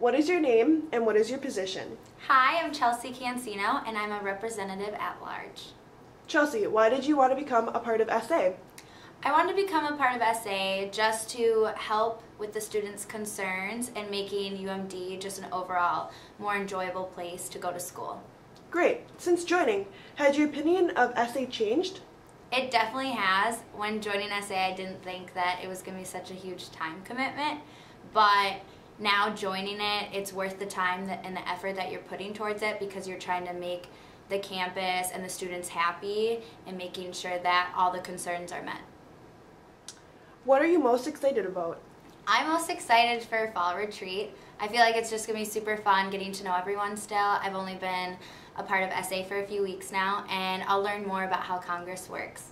What is your name and what is your position? Hi, I'm Chelsea Cancino and I'm a representative at large. Chelsea, why did you want to become a part of SA? I wanted to become a part of SA just to help with the students' concerns and making UMD just an overall more enjoyable place to go to school. Great. Since joining, has your opinion of SA changed? It definitely has. When joining SA, I didn't think that it was going to be such a huge time commitment, but now joining it, it's worth the time and the effort that you're putting towards it because you're trying to make the campus and the students happy and making sure that all the concerns are met. What are you most excited about? I'm most excited for fall retreat. I feel like it's just going to be super fun getting to know everyone still. I've only been a part of SA for a few weeks now, and I'll learn more about how Congress works.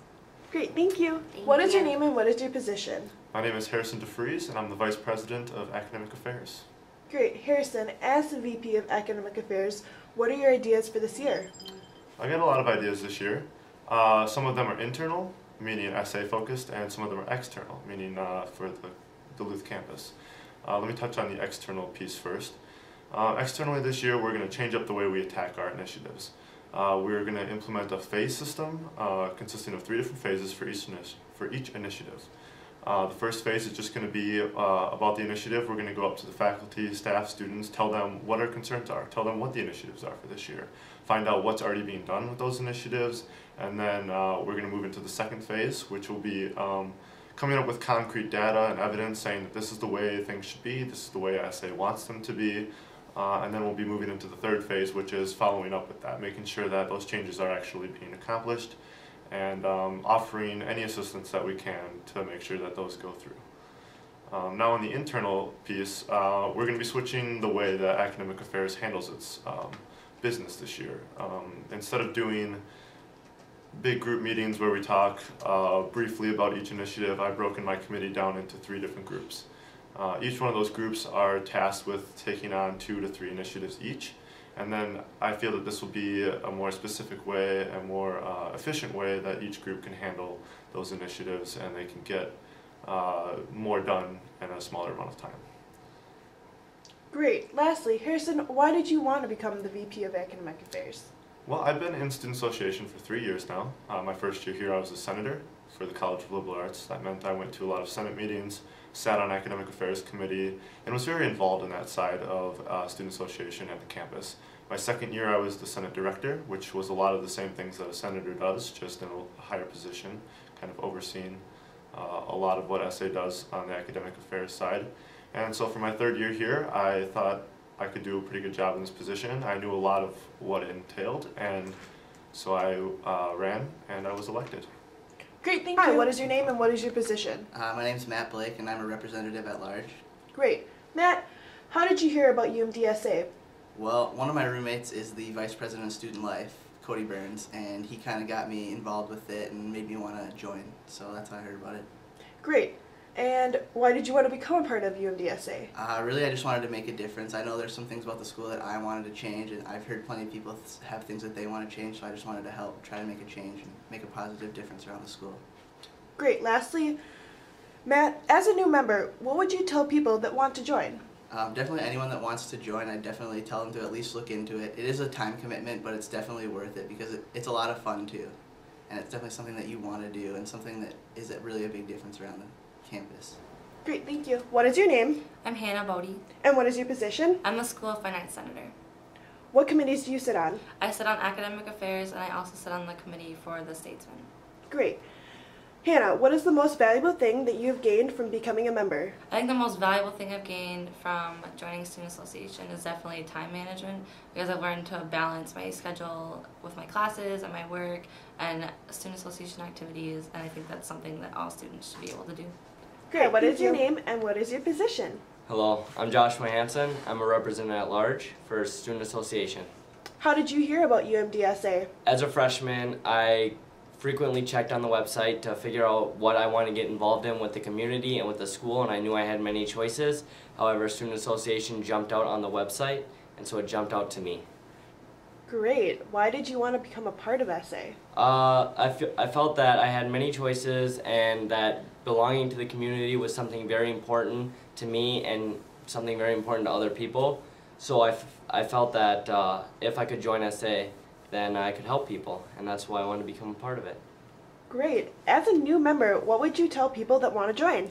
Great, thank you. Thank What is you. your name and what is your position? My name is Harrison DeFries, and I'm the Vice President of Academic Affairs. Great. Harrison, as the VP of Academic Affairs, what are your ideas for this year? I got a lot of ideas this year. Some of them are internal, meaning SA focused, and some of them are external, meaning for the Duluth campus. Let me touch on the external piece first. Externally this year, we're going to change up the way we attack our initiatives. We're going to implement a phase system consisting of 3 different phases for each initiative. The first phase is just going to be about the initiative. We're going to go up to the faculty, staff, students, tell them what our concerns are, tell them what the initiatives are for this year, find out what's already being done with those initiatives, and then we're going to move into the second phase, which will be coming up with concrete data and evidence saying that this is the way things should be, this is the way SA wants them to be, and then we'll be moving into the third phase, which is following up with that, making sure that those changes are actually being accomplished, and offering any assistance that we can to make sure that those go through. Now on the internal piece, we're going to be switching the way that Academic Affairs handles its business this year. Instead of doing big group meetings where we talk briefly about each initiative, I've broken my committee down into 3 different groups. Each one of those groups are tasked with taking on 2 to 3 initiatives each. And then I feel that this will be a more specific way, a more efficient way that each group can handle those initiatives and they can get more done in a smaller amount of time. Great. Lastly, Harrison, why did you want to become the VP of Academic Affairs? Well, I've been in Student Association for 3 years now. My first year here I was a senator for the College of Liberal Arts. That meant I went to a lot of Senate meetings, sat on Academic Affairs Committee, and was very involved in that side of Student Association at the campus. My second year I was the Senate Director, which was a lot of the same things that a senator does, just in a higher position, kind of overseeing a lot of what SA does on the Academic Affairs side. And so for my third year here, I thought I could do a pretty good job in this position. I knew a lot of what it entailed, and so I ran and I was elected. Great, thank you. Hi, what is your name and what is your position? My name's Matt Blake and I'm a representative at large. Great. Matt, how did you hear about UMDSA? Well, one of my roommates is the Vice President of Student Life, Cody Burns, and he kind of got me involved with it and made me want to join, so that's how I heard about it. Great. And why did you want to become a part of UMDSA? Really, I just wanted to make a difference. I know there's some things about the school that I wanted to change, and I've heard plenty of people have things that they want to change, so I just wanted to help try to make a change and make a positive difference around the school. Great. Lastly, Matt, as a new member, what would you tell people that want to join? Definitely anyone that wants to join, I'd definitely tell them to at least look into it. It is a time commitment, but it's definitely worth it because it's a lot of fun too. And it's definitely something that you want to do and something that is really a big difference around the campus. Great, thank you. What is your name? I'm Hannah Bodie. And what is your position? I'm a School of Finance Senator. What committees do you sit on? I sit on Academic Affairs and I also sit on the committee for the Statesman. Great. Hannah, what is the most valuable thing that you have gained from becoming a member? I think the most valuable thing I've gained from joining Student Association is definitely time management because I've learned to balance my schedule with my classes and my work and Student Association activities, and I think that's something that all students should be able to do. Great. What is your name and what is your position? Hello, I'm Joshua Hansen. I'm a representative at large for Student Association. How did you hear about UMDSA? As a freshman, I frequently checked on the website to figure out what I want to get involved in with the community and with the school, and I knew I had many choices. However, Student Association jumped out on the website, and so it jumped out to me. Great. Why did you want to become a part of SA? I felt that I had many choices and that belonging to the community was something very important to me, and something very important to other people. So I felt that if I could join SA, then I could help people, and that's why I wanted to become a part of it. Great. As a new member, what would you tell people that want to join?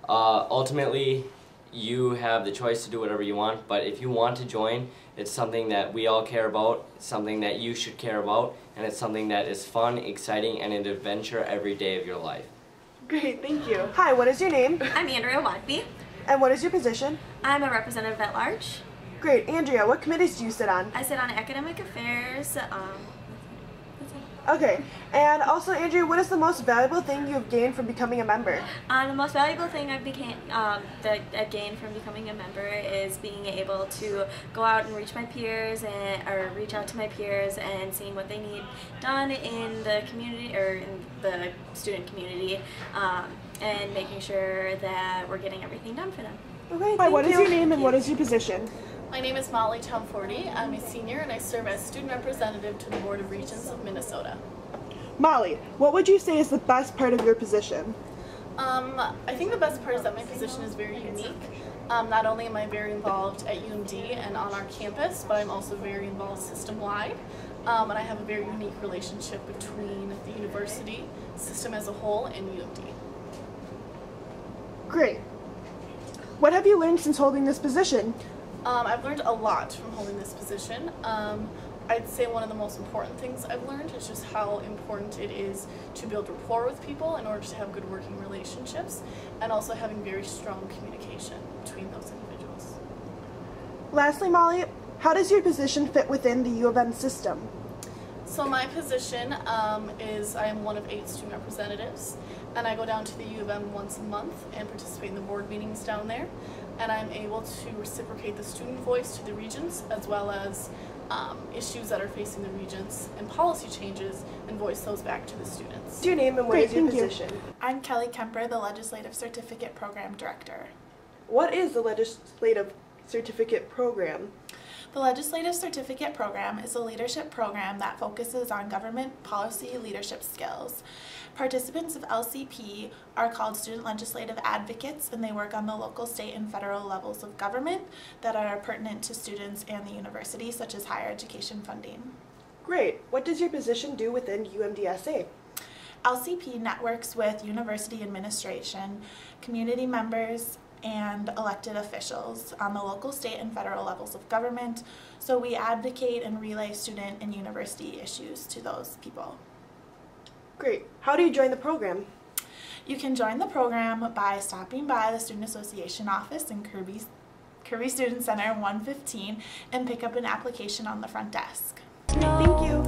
Ultimately, you have the choice to do whatever you want, but if you want to join, it's something that we all care about, it's something that you should care about, and it's something that is fun, exciting, and an adventure every day of your life. Great, thank you. Hi, what is your name? I'm Andrea Wadby. And what is your position? I'm a representative at large. Great. Andrea, what committees do you sit on? I sit on academic affairs. That's it. Okay. And also, Andrea, what is the most valuable thing you've gained from becoming a member? The most valuable thing I've gained from becoming a member is being able to go out and reach my peers or reach out to my peers and seeing what they need done in the community or in the student community, and making sure that we're getting everything done for them. Okay. Hi, what is your name and what is your position? My name is Molly Tomforty. I'm a senior and I serve as student representative to the Board of Regents of Minnesota. Molly, what would you say is the best part of your position? I think the best part is that my position is very unique. Not only am I very involved at UMD and on our campus, but I'm also very involved system-wide. And I have a very unique relationship between the university system as a whole and UMD. Great. What have you learned since holding this position? I've learned a lot from holding this position. I'd say one of the most important things I've learned is just how important it is to build rapport with people in order to have good working relationships, and also having very strong communication between those individuals. Lastly, Molly, how does your position fit within the U of M system? So my position is I am one of 8 student representatives, and I go down to the U of M once a month and participate in the board meetings down there, and I'm able to reciprocate the student voice to the regents, as well as issues that are facing the regents and policy changes, and voice those back to the students. What's your name and what is your position? I'm Kelly Kemper, the Legislative Certificate Program Director. What is the Legislative Certificate Program? The Legislative Certificate Program is a leadership program that focuses on government policy leadership skills. Participants of LCP are called student legislative advocates, and they work on the local, state, and federal levels of government that are pertinent to students and the university, such as higher education funding. Great. What does your position do within UMDSA? LCP networks with university administration, community members, and elected officials on the local, state, and federal levels of government. So we advocate and relay student and university issues to those people. Great. How do you join the program? You can join the program by stopping by the Student Association office in Kirby Student Center 115 and pick up an application on the front desk. Thank you.